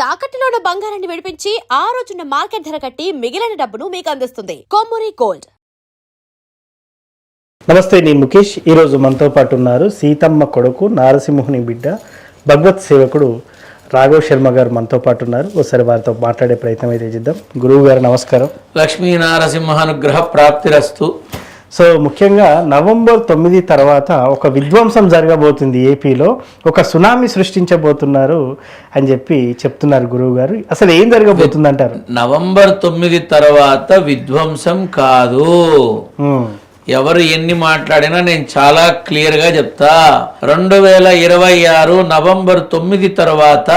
తాకట్టులో ఉన్న బంగారాన్ని విడిపించి ఆ రోజున్న మార్కెట్ ధర కట్టి మిగిలిన డబ్బును మీకు అందిస్తుంది కొమ్మూరి గోల్డ్. నమస్తే, నేను ముఖేష్. ఈరోజు మనతో పాటు ఉన్నారు సీతమ్మ కొడుకు నారసింహుని బిడ్డ భగవత్ సేవకుడు రాఘవ శర్మ గారు మనతో పాటు ఉన్నారు. ఒకసారి వారితో మాట్లాడే ప్రయత్నం అయితే చేద్దాం. గురువు గారు నమస్కారం. లక్ష్మీ నారసింహానుగ్రహ ప్రాప్తిరస్తు. సో ముఖ్యంగా నవంబర్ 9 తర్వాత ఒక విధ్వంసం జరగబోతుంది, ఏపీలో ఒక సునామీ సృష్టించబోతున్నారు అని చెప్పి చెప్తున్నారు గురువు గారు. అసలు ఏం జరగబోతుంది అంటారు? నవంబర్ 9 తర్వాత విధ్వంసం కాదు. ఎవరు ఎన్ని మాట్లాడినా నేను చాలా క్లియర్గా చెప్తా. 2026 నవంబర్ 9 తర్వాత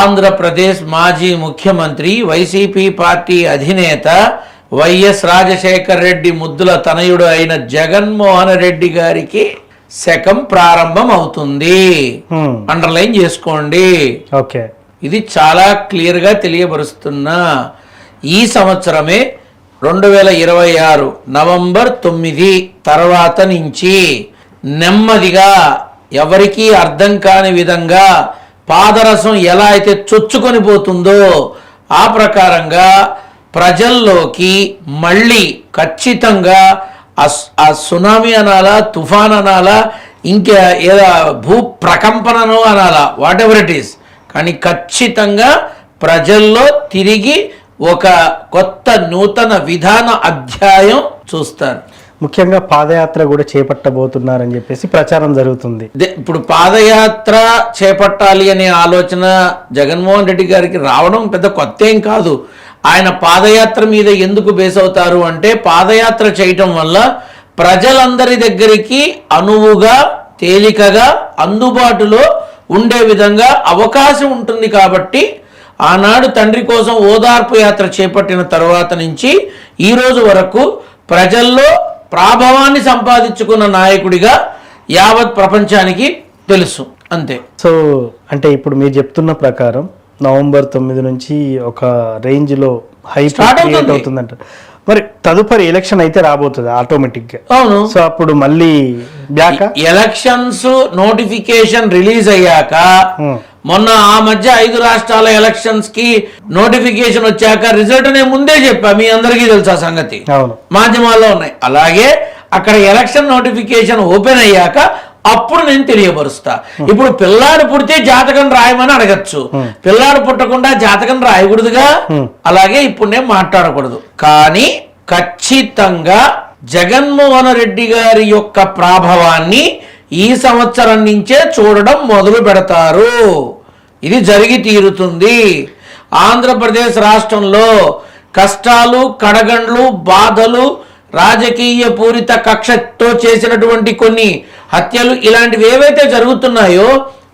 ఆంధ్రప్రదేశ్ మాజీ ముఖ్యమంత్రి వైసీపీ పార్టీ అధినేత వైఎస్ రాజశేఖర్ రెడ్డి ముద్దుల తనయుడు అయిన జగన్మోహన్ రెడ్డి గారికి శకం ప్రారంభం అవుతుంది. అండర్లైన్ చేసుకోండి. ఓకే, ఇది చాలా క్లియర్గా తెలియబరుస్తున్నా. ఈ సంవత్సరమే 2026 నవంబర్ 9 తర్వాత నుంచి నెమ్మదిగా ఎవరికీ అర్థం కాని విధంగా పాదరసం ఎలా అయితే చొచ్చుకొని పోతుందో ఆ ప్రకారంగా ప్రజల్లోకి మళ్ళీ ఖచ్చితంగా ఆ సునామీ అనాలా, తుఫాన్ అనాలా, ఇంకా ఏదో భూ ప్రకంపనను అనాలా, వాట్ ఎవర్ ఇట్ ఈస్, కానీ ఖచ్చితంగా ప్రజల్లో తిరిగి ఒక కొత్త నూతన విధాన అధ్యాయం చూస్తారు. ముఖ్యంగా పాదయాత్ర కూడా చేపట్టబోతున్నారని చెప్పేసి ప్రచారం జరుగుతుంది. ఇప్పుడు పాదయాత్ర చేపట్టాలి అనే ఆలోచన జగన్మోహన్ రెడ్డి గారికి రావడం పెద్ద కొత్త ఏం కాదు. ఆయన పాదయాత్ర మీద ఎందుకు బేస్ అవుతారు అంటే, పాదయాత్ర చేయటం వల్ల ప్రజలందరి దగ్గరికి అనువుగా, తేలికగా, అందుబాటులో ఉండే విధంగా అవకాశం ఉంటుంది. కాబట్టి ఆనాడు తండ్రి కోసం ఓదార్పు యాత్ర చేపట్టిన తర్వాత నుంచి ఈ రోజు వరకు ప్రజల్లో ప్రాభవాన్ని సంపాదించుకున్న నాయకుడిగా యావత్ ప్రపంచానికి తెలుసు. అంతే. సో అంటే ఇప్పుడు మీరు చెప్తున్న ప్రకారం నవంబర్ 9 నుంచి ఒక రేంజ్ లో హైప్ క్రియేట్ అవుతుందంట. మరి తదుపరి ఎలక్షన్ అయితే రాబోతుంది ఆటోమేటిక్ గా. అవును. సో అప్పుడు మళ్ళీ బ్యాక్ ఎలక్షన్స్ నోటిఫికేషన్ రిలీజ్ అయ్యాక, మొన్న ఆ మధ్య 5 రాష్ట్రాల ఎలక్షన్స్ కి నోటిఫికేషన్ వచ్చాక రిజల్ట్ నేను ముందే చెప్పా, మీ అందరికీ తెలుసా సంగతి, మాధ్యమాల్లో ఉన్నాయి. అలాగే అక్కడ ఎలక్షన్ నోటిఫికేషన్ ఓపెన్ అయ్యాక అప్పుడు నేను తెలియపరుస్తా. ఇప్పుడు పిల్లాడు పుడితే జాతకం రాయమని అడగచ్చు, పిల్లాడు పుట్టకుండా జాతకం రాయకూడదుగా. అలాగే ఇప్పుడు నేను మాట్లాడకూడదు. కానీ ఖచ్చితంగా జగన్మోహన్ రెడ్డి గారి యొక్క ప్రాభవాన్ని ఈ సంవత్సరం నుంచే చూడడం మొదలు పెడతారు. ఇది జరిగి తీరుతుంది. ఆంధ్రప్రదేశ్ రాష్ట్రంలో కష్టాలు, కడగండ్లు, బాధలు, రాజకీయ పూరిత కక్షతో చేసినటువంటి కొన్ని హత్యలు, ఇలాంటివి ఏవైతే జరుగుతున్నాయో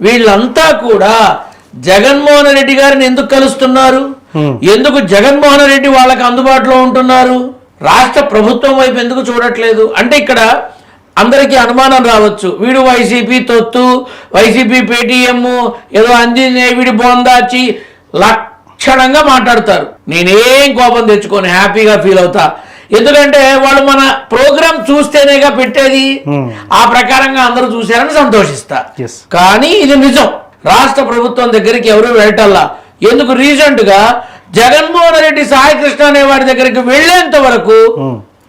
వీళ్ళంతా కూడా జగన్మోహన్ రెడ్డి గారిని ఎందుకు కలుస్తున్నారు? ఎందుకు జగన్మోహన్ రెడ్డి వాళ్ళకి అందుబాటులో ఉంటున్నారు? రాష్ట్ర ప్రభుత్వం వైపు ఎందుకు చూడట్లేదు అంటే, ఇక్కడ అందరికీ అనుమానం రావచ్చు, వీడు వైసీపీ తొత్తు, వైసీపీ పేటీఎం, ఏదో వీడి బోందాచి లక్షణంగా మాట్లాడతారు. నేనేం కోపం తెచ్చుకొని హ్యాపీగా ఫీల్ అవుతా. ఎందుకంటే వాళ్ళు మన ప్రోగ్రామ్ చూస్తేనేగా పెట్టేది. ఆ ప్రకారంగా అందరూ చూశారని సంతోషిస్తా. కానీ ఇది నిజం. రాష్ట్ర ప్రభుత్వం దగ్గరికి ఎవరు వెళ్ళటల్లా. ఎందుకు? రీసెంట్ గా జగన్మోహన్ రెడ్డి సాయికృష్ణ అనే వాడి దగ్గరికి వెళ్లేంత వరకు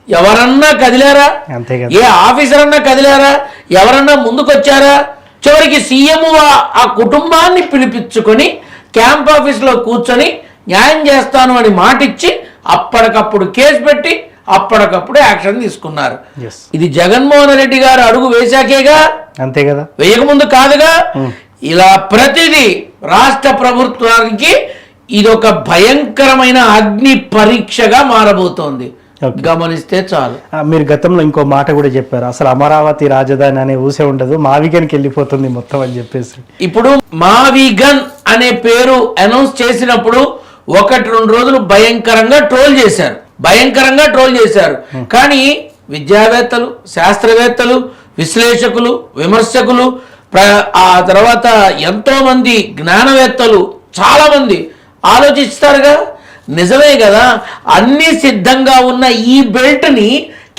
ఎవరన్నా కదిలారా? ఏ ఆఫీసర్ అన్నా కదిలారా? ఎవరన్నా ముందుకొచ్చారా? చివరికి సీఎం ఆ కుటుంబాన్ని పిలిపించుకొని క్యాంప్ ఆఫీస్ లో కూర్చొని న్యాయం చేస్తాను అని మాటిచ్చి అప్పటికప్పుడు కేసు పెట్టి అప్పటికప్పుడు యాక్షన్ తీసుకున్నారు. ఇది జగన్మోహన్ రెడ్డి గారు అడుగు వేశాకేగా, అంతే కదా, వేయకముందు కాదుగా. ఇలా ప్రతిదీ రాష్ట్ర ప్రభుత్వానికి ఇదొక భయంకరమైన అగ్ని పరీక్షగా మారబోతోంది. గమనిస్తే చాలు. మీరు గతంలో ఇంకో మాట కూడా చెప్పారు, అసలు అమరావతి రాజధాని అనే ఊసే ఉండదు, మావిగన్కి వెళ్ళిపోతుంది మొత్తం అని చెప్పేసి. ఇప్పుడు మావిగన్ అనే పేరు అనౌన్స్ చేసినప్పుడు 1-2 రోజులు భయంకరంగా ట్రోల్ చేశారు. కానీ విద్యావేత్తలు, శాస్త్రవేత్తలు, విశ్లేషకులు, విమర్శకులు, ఆ తర్వాత ఎంతో మంది జ్ఞానవేత్తలు చాలా మంది ఆలోచిస్తారుగా. నిజమే కదా, అన్ని సిద్ధంగా ఉన్న ఈ బెల్ట్ని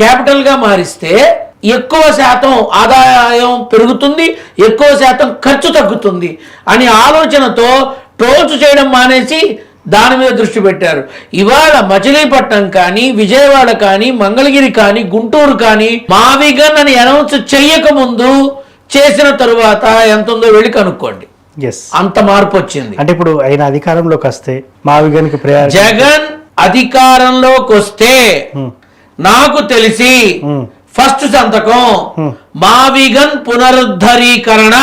క్యాపిటల్గా మారిస్తే ఎక్కువ శాతం ఆదాయం పెరుగుతుంది, ఎక్కువ శాతం ఖర్చు తగ్గుతుంది అని ఆలోచనతో ట్రోల్స్ చేయడం మానేసి దాని మీద దృష్టి పెట్టారు. ఇవాళ మచిలీపట్నం కానీ, విజయవాడ కానీ, మంగళగిరి కానీ, గుంటూరు కానీ మావిగన్ అని అనౌన్స్ చెయ్యక ముందు చేసిన తరువాత ఎంత ఉందో వెళ్ళి కనుక్కోండి. అంత మార్పు వచ్చింది. అంటే ఇప్పుడు ఆయన అధికారంలోకి వస్తే మావిగన్కి ప్రయారిటీ, జగన్ అధికారంలోకి వస్తే నాకు తెలిసి ఫస్ట్ సంతకం మావిగన్ పునరుద్ధరీకరణ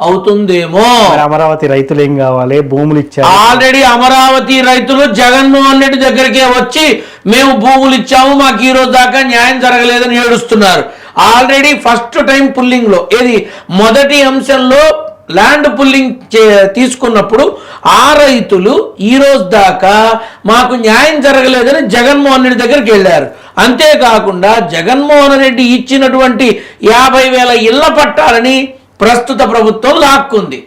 అవుతుందేమో. అమరావతి రైతులు ఏం కావాలి, భూములు ఇచ్చారు. ఆల్రెడీ అమరావతి రైతులు జగన్మోహన్ రెడ్డి దగ్గరికే వచ్చి మేము భూములు ఇచ్చాము, మాకు ఈ రోజు దాకా న్యాయం జరగలేదని ఏడుస్తున్నారు. ఆల్రెడీ ఫస్ట్ టైం పుల్లింగ్ లో ఏది మొదటి అంశంలో ల్యాండ్ పుల్లింగ్ తీసుకున్నప్పుడు ఆ రైతులు ఈ రోజు దాకా మాకు న్యాయం జరగలేదని జగన్మోహన్ రెడ్డి దగ్గరికి వెళ్ళారు. అంతేకాకుండా జగన్మోహన్ రెడ్డి ఇచ్చినటువంటి 50,000 ఇళ్ల పట్టాలని ప్రస్తుత ప్రభుత్వం లాక్కుంది.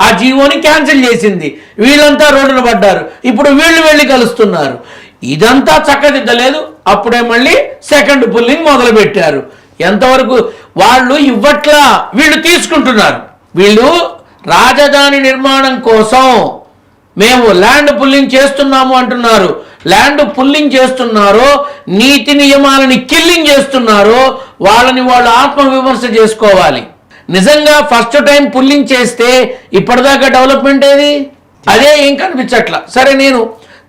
ఆ జీవోని క్యాన్సిల్ చేసింది. వీళ్ళంతా రోడ్డున పడ్డారు. ఇప్పుడు వీళ్ళు వెళ్ళి కలుస్తున్నారు. ఇదంతా చక్కదిద్దలేదు. అప్పుడే మళ్ళీ సెకండ్ పుల్లింగ్ మొదలు పెట్టారు. ఎంతవరకు వాళ్ళు ఇవ్వట్లా, వీళ్ళు తీసుకుంటున్నారు. వీళ్ళు రాజధాని నిర్మాణం కోసం మేము ల్యాండ్ పుల్లింగ్ చేస్తున్నాము అంటున్నారు. ల్యాండ్ పుల్లింగ్ చేస్తున్నారో, నీతి నియమాలని కిల్లింగ్ చేస్తున్నారో వాళ్ళని వాళ్ళు ఆత్మవిమర్శ చేసుకోవాలి. నిజంగా ఫస్ట్ టైం పుల్లింగ్ చేస్తే ఇప్పటిదాకా డెవలప్మెంట్ ఏది? అదే ఏం కనిపించట్లా. సరే, నేను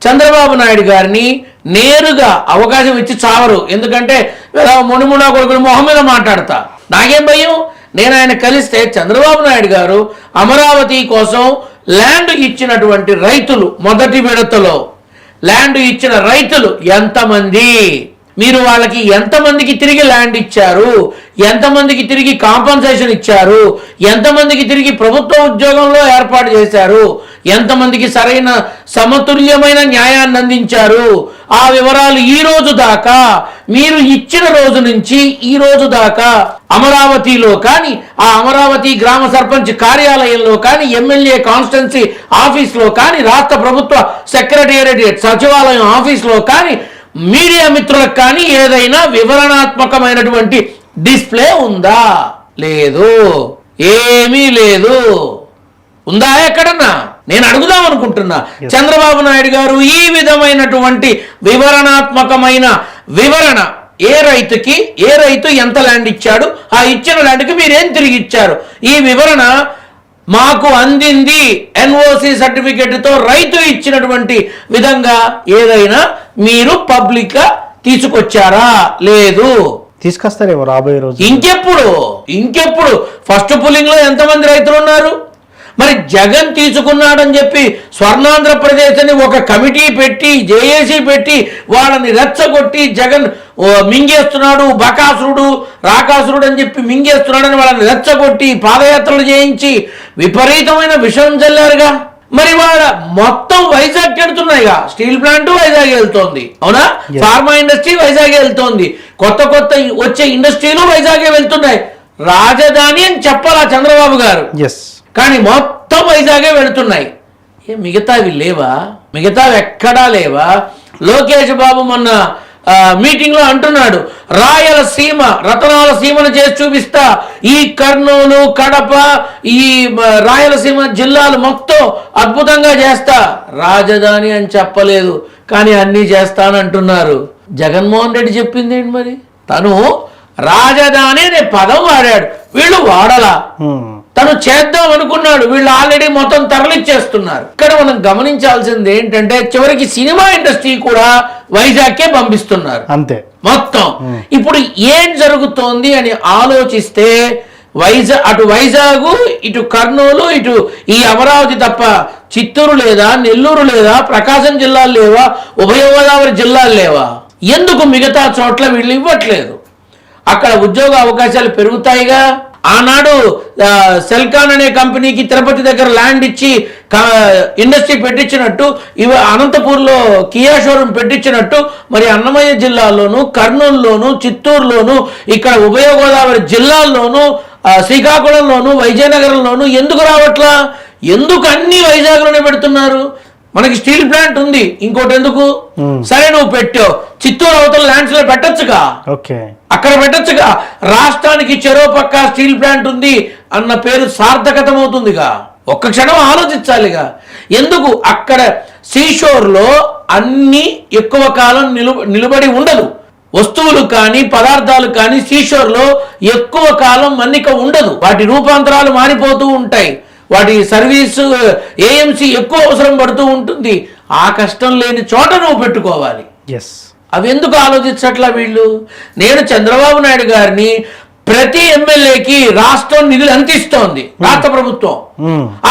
చంద్రబాబు నాయుడు గారిని నేరుగా అవకాశం ఇచ్చి చావరు. ఎందుకంటే మునిముడా కొడుకుని మొహం మీద మాట్లాడతా, నాకేం భయం. నేను ఆయన కలిస్తే చంద్రబాబు నాయుడు గారు అమరావతి కోసం ల్యాండ్ ఇచ్చినటువంటి రైతులు, మొదటి విడతలో ల్యాండ్ ఇచ్చిన రైతులు ఎంతమంది, మీరు వాళ్ళకి ఎంతమందికి తిరిగి ల్యాండ్ ఇచ్చారు, ఎంతమందికి తిరిగి కాంపన్సేషన్ ఇచ్చారు, ఎంతమందికి తిరిగి ప్రభుత్వ ఉద్యోగంలో ఏర్పాటు చేశారు, ఎంతమందికి సరైన సమతుల్యమైన న్యాయాన్ని అందించారు, ఆ వివరాలు ఈ రోజు దాకా, మీరు ఇచ్చిన రోజు నుంచి ఈ రోజు దాకా అమరావతిలో కానీ, ఆ అమరావతి గ్రామ సర్పంచ్ కార్యాలయంలో కానీ, ఎమ్మెల్యే కాన్స్టిట్యున్సీ ఆఫీస్లో కానీ, రాష్ట్ర ప్రభుత్వ సెక్రటేరియట్ సచివాలయం ఆఫీస్లో కానీ, మీడియా మిత్రులకు కానీ ఏదైనా వివరణాత్మకమైనటువంటి డిస్ప్లే ఉందా? లేదు, ఏమీ లేదు. ఉందా ఎక్కడన్నా? నేను అడుగుదాం అనుకుంటున్నా. చంద్రబాబు నాయుడు గారు ఈ విధమైనటువంటి వివరణాత్మకమైన వివరణ, ఏ రైతు ఎంత ల్యాండ్ ఇచ్చాడు, ఆ ఇచ్చిన ల్యాండ్కి మీరేం తిరిగి ఇచ్చారు, ఈ వివరణ మాకు అందింది ఎన్ఓసి సర్టిఫికెట్తో రైతు ఇచ్చినటువంటి విధంగా ఏదైనా మీరు పబ్లిక్ గా తీసుకొచ్చారా? లేదు. తీసుకొస్తారేమో రాబోయే రోజు. ఇంకెప్పుడు ఫస్ట్ పుల్లింగ్ లో ఎంతమంది రైతులు ఉన్నారు? మరి జగన్ తీసుకున్నాడని చెప్పి స్వర్ణాంధ్రప్రదేశ్ అని ఒక కమిటీ పెట్టి, జేఏసీ పెట్టి వాళ్ళని రెచ్చగొట్టి జగన్ మింగేస్తున్నాడు, బకాసురుడు రాకాసురుడు అని చెప్పి మింగేస్తున్నాడని వాళ్ళని రెచ్చగొట్టి పాదయాత్రలు చేయించి విపరీతమైన విషయం చల్లారుగా. మరి వాళ్ళ మొత్తం వైజాగ్ వెళ్తున్నాయిగా. స్టీల్ ప్లాంట్ వైజాగ్ వెళ్తోంది, అవునా? ఫార్మా ఇండస్ట్రీ వైజాగ్ వెళ్తోంది, కొత్త వచ్చే ఇండస్ట్రీలు వైజాగే వెళ్తున్నాయి. రాజధాని అని చెప్పాలా చంద్రబాబు గారు, కానీ మొత్తం వైజాగే వెళుతున్నాయి. మిగతావి లేవా? మిగతావి ఎక్కడా లేవా? లోకేష్ బాబు మొన్న మీటింగ్ లో అంటున్నాడు, రాయలసీమ రతనాల సీమను చేసి చూపిస్తా, ఈ కర్నూలు, కడప, ఈ రాయలసీమ జిల్లాలు మొత్తం అద్భుతంగా చేస్తా. రాజధాని అని చెప్పలేదు, కానీ అన్నీ చేస్తానంటున్నారు. జగన్మోహన్ రెడ్డి చెప్పింది ఏంటి మరి? తను రాజధాని అనే పదం వాడాడు, వీళ్ళు వాడలా. తను చేద్దాం అనుకున్నాడు, వీళ్ళు ఆల్రెడీ మొత్తం తరలిచ్చేస్తున్నారు. ఇక్కడ మనం గమనించాల్సింది ఏంటంటే చివరికి సినిమా ఇండస్ట్రీ కూడా వైజాగ్కే పంపిస్తున్నారు అంతే మొత్తం. ఇప్పుడు ఏం జరుగుతోంది అని ఆలోచిస్తే అటు వైజాగ్, ఇటు కర్నూలు, ఇటు ఈ అమరావతి తప్ప చిత్తూరు లేదా, నెల్లూరు లేదా, ప్రకాశం జిల్లాలు లేవా, ఉభయ గోదావరి జిల్లాలు లేవా? ఎందుకు మిగతా చోట్ల వీళ్ళు ఇవ్వట్లేదు? అక్కడ ఉద్యోగ అవకాశాలు పెరుగుతాయిగా. ఆనాడు సెల్కాన్ అనే కంపెనీకి తిరుపతి దగ్గర ల్యాండ్ ఇచ్చి ఇండస్ట్రీ పెట్టించినట్టు, అనంతపూర్లో కియా షోరూమ్ పెట్టించినట్టు, మరి అన్నమయ్య జిల్లాలోను, కర్నూలులోను, చిత్తూరులోను, ఇక్కడ ఉభయ గోదావరి జిల్లాల్లోనూ, శ్రీకాకుళంలోను, విజయనగరంలోను ఎందుకు రావట్లా? ఎందుకు అన్ని వైజాగ్లోనే పెడుతున్నారు? మనకి స్టీల్ ప్లాంట్ ఉంది, ఇంకోటి ఎందుకు? సరే, నువ్వు పెట్టావు, చిత్తూరు అవతల ల్యాండ్స్ లో పెట్టచ్చుగా, అక్కడ పెట్టచ్చుగా. రాష్ట్రానికి చెరో పక్క స్టీల్ ప్లాంట్ ఉంది అన్న పేరు సార్థకతమవుతుందిగా. ఒక్క క్షణం ఆలోచించాలిగా. ఎందుకు అక్కడ సీషోర్లో అన్ని ఎక్కువ కాలం నిలబడి ఉండదు. వస్తువులు కానీ పదార్థాలు కానీ సీషోర్లో ఎక్కువ కాలం మన్నిక ఉండదు. వాటి రూపాంతరాలు మారిపోతూ ఉంటాయి. వాటి సర్వీసు ఏఎంసీ ఎక్కువ అవసరం పడుతూ ఉంటుంది. ఆ కష్టం లేని చోట నువ్వు పెట్టుకోవాలి. ఎస్, అవి ఎందుకు ఆలోచించట్లా వీళ్ళు? నేను చంద్రబాబు నాయుడు గారిని ప్రతి ఎమ్మెల్యేకి రాష్ట్రం నిధులు అందిస్తోంది రాష్ట్ర ప్రభుత్వం.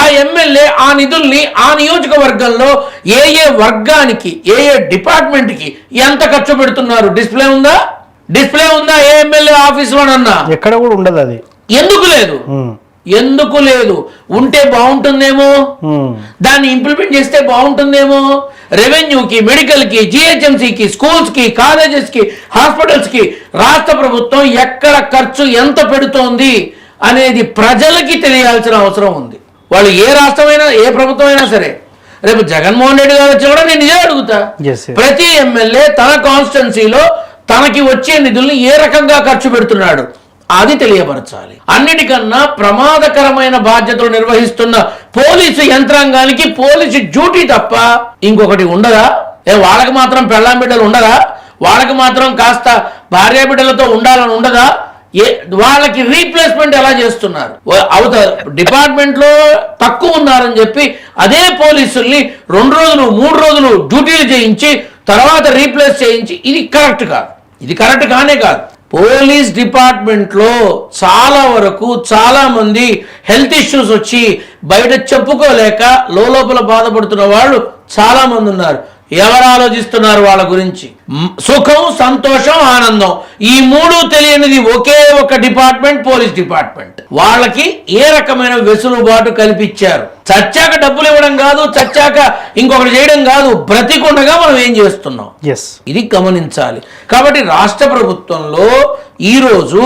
ఆ ఎమ్మెల్యే ఆ నిధుల్ని ఆ నియోజకవర్గంలో ఏ ఏ వర్గానికి ఏ ఏ డిపార్ట్మెంట్ కి ఎంత ఖర్చు పెడుతున్నారు డిస్ప్లే ఉందా? డిస్ప్లే ఉందా ఏ ఎమ్మెల్యే ఆఫీసులోనన్నా? ఎక్కడ కూడా ఉండదు అది. ఎందుకు లేదు? ఎందుకు లేదు? ఉంటే బాగుంటుందేమో, దాన్ని ఇంప్లిమెంట్ చేస్తే బాగుంటుందేమో. రెవెన్యూకి, మెడికల్కి, జిహెచ్ఎంసీకి, స్కూల్స్కి, కాలేజెస్కి, హాస్పిటల్స్కి రాష్ట్ర ప్రభుత్వం ఎక్కడ ఖర్చు ఎంత పెడుతోంది అనేది ప్రజలకి తెలియాల్సిన అవసరం ఉంది. వాళ్ళు ఏ రాష్ట్రమైనా ఏ ప్రభుత్వం అయినా సరే. రేపు జగన్మోహన్ రెడ్డి గారు వచ్చి కూడా నేను ఇదే అడుగుతా. ప్రతి ఎమ్మెల్యే తన కాన్స్టిట్యున్సీలో తనకి వచ్చే నిధుల్ని ఏ రకంగా ఖర్చు పెడుతున్నాడు అది తెలియపరచాలి. అన్నిటికన్నా ప్రమాదకరమైన బాధ్యతలు నిర్వహిస్తున్న పోలీసు యంత్రాంగానికి పోలీసు డ్యూటీ తప్ప ఇంకొకటి ఉండదా? వాళ్ళకి మాత్రం పెళ్ళాం బిడ్డలు ఉండరా? వాళ్ళకి మాత్రం కాస్త భార్య బిడ్డలతో ఉండాలని ఉండదా? వాళ్ళకి రీప్లేస్మెంట్ ఎలా చేస్తున్నారు? డిపార్ట్మెంట్ లో తక్కువ ఉన్నారని చెప్పి అదే పోలీసుల్ని 2 రోజులు 3 రోజులు డ్యూటీలు చేయించి తర్వాత రీప్లేస్ చేయించి ఇది కరెక్ట్ కాదు. ఇది కరెక్ట్ కానే కాదు. పోలీస్ డిపార్ట్మెంట్ లో చాలా వరకు చాలా మంది హెల్త్ ఇష్యూస్ వచ్చి బయట చెప్పుకోలేక లోపల బాధపడుతున్న వాళ్ళు చాలా మంది ఉన్నారు. ఎవరు ఆలోచిస్తున్నారు వాళ్ళ గురించి? సుఖం, సంతోషం, ఆనందం ఈ 3 తెలియనిది ఒకే ఒక డిపార్ట్మెంట్, పోలీస్ డిపార్ట్మెంట్. వాళ్ళకి ఏ రకమైన వెసులుబాటు కల్పించారు? చచ్చాక డబ్బులు ఇవ్వడం కాదు, చచ్చాక ఇంకొకటి చేయడం కాదు, బ్రతికుండగా మనం ఏం చేస్తున్నాం ఇది గమనించాలి. కాబట్టి రాష్ట్ర ప్రభుత్వంలో ఈరోజు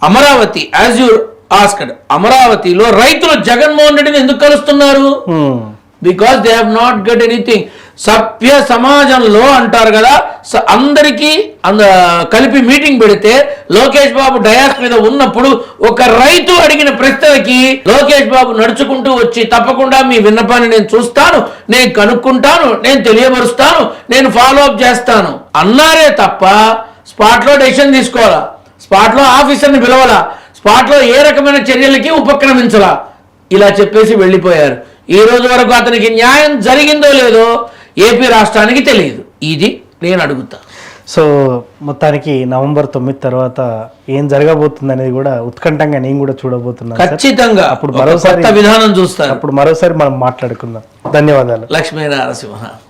అమరావతి యాజ్ యూ ఆస్క్డ్, అమరావతిలో రైతులు జగన్మోహన్ రెడ్డిని ఎందుకు కలుస్తున్నారు? Because they have not get anything. సభ్య సమాజంలో అంటారు కదా, అందరికీ కలిపి మీటింగ్ పెడితే లోకేష్ బాబు డయాస్ మీద ఉన్నప్పుడు ఒక రైతు అడిగిన ప్రశ్నలకి లోకేష్ బాబు నడుచుకుంటూ వచ్చి తప్పకుండా మీ విన్నపాన్ని నేను చూస్తాను, నేను కనుక్కుంటాను, నేను తెలియపరుస్తాను, నేను ఫాలో అప్ చేస్తాను అన్నారే తప్ప స్పాట్లో డెసిషన్ తీసుకోవాలా, స్పాట్లో ఆఫీసర్ని పిలవాలా, స్పాట్లో ఏ రకమైన చర్యలకి ఉపక్రమించాలా ఇలా చెప్పేసి వెళ్ళిపోయారు. ఈ రోజు వరకు అతనికి న్యాయం జరిగిందో లేదో ఏపీ రాష్ట్రానికి తెలియదు. ఇది నేను అడుగుతా. సో మొత్తానికి నవంబర్ 9 తర్వాత ఏం జరగబోతుంది అనేది కూడా ఉత్కంఠంగా నేను కూడా చూడబోతున్నాను. ఖచ్చితంగా అప్పుడు మరోసారి విధానం చూస్తాను. అప్పుడు మరోసారి మనం మాట్లాడుకుందాం. ధన్యవాదాలు. లక్ష్మీ నరసింహ.